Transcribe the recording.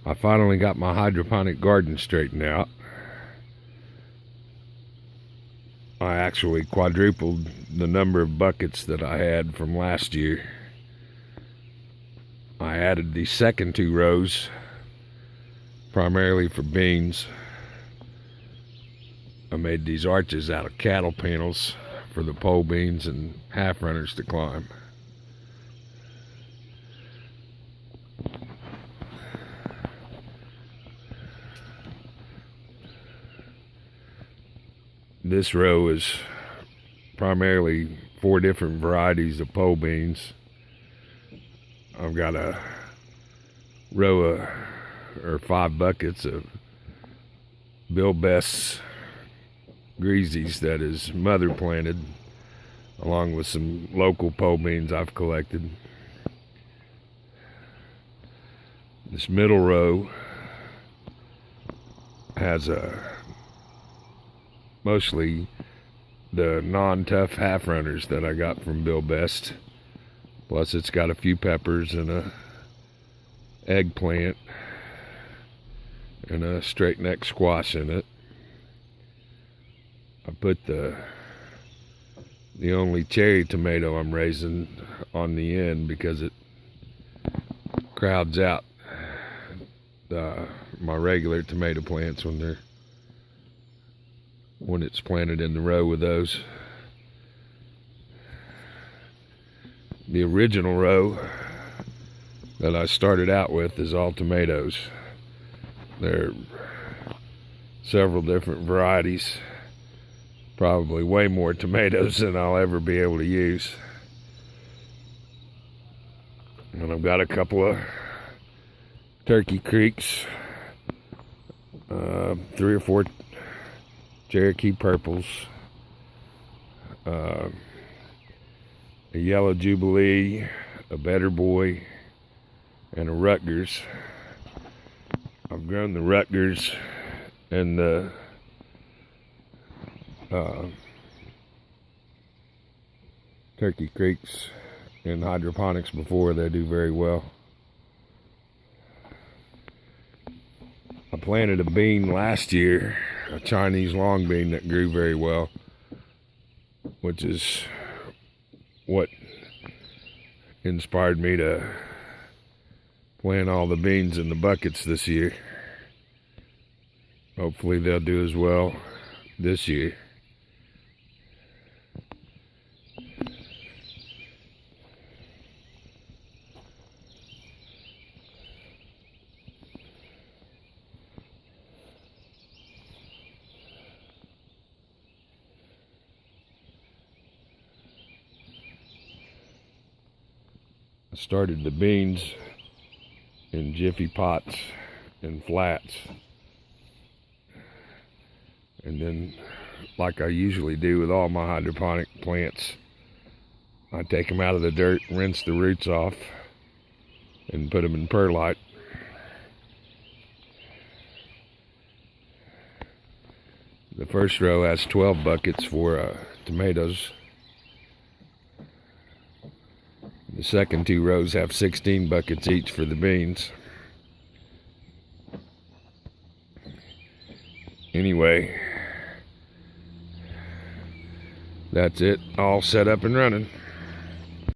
I finally got my hydroponic garden straightened out. I actually quadrupled the number of buckets that I had from last year. I added the second 2 rows primarily for beans. I made these arches out of cattle panels for the pole beans and half runners to climb. This row is primarily 4 different varieties of pole beans. I've got a row or 5 buckets of Bill Best's greasies that is mother planted, along with some local pole beans I've collected. This middle row has mostly the non-tough half runners that I got from Bill Best. Plus it's got a few peppers and a eggplant and a straight neck squash in it. I put the only cherry tomato I'm raising on the end because it crowds out my regular tomato plants when it's planted in the row with those. The original row that I started out with is all tomatoes. There are several different varieties, probably way more tomatoes than I'll ever be able to use. And I've got a couple of Turkey Creeks, 3 or 4 Cherokee Purples, a Yellow Jubilee, a Better Boy, and a Rutgers. I've grown the Rutgers and the Turkey Creeks in hydroponics before. They do very well. I planted a bean last year, a Chinese long bean that grew very well, which is what inspired me to plant all the beans in the buckets this year. Hopefully they'll do as well this year. I started the beans in jiffy pots and flats, and then, like I usually do with all my hydroponic plants, I take them out of the dirt, rinse the roots off, and put them in perlite. The first row has 12 buckets for tomatoes. The second 2 rows have 16 buckets each for the beans. Anyway, that's it, all set up and running.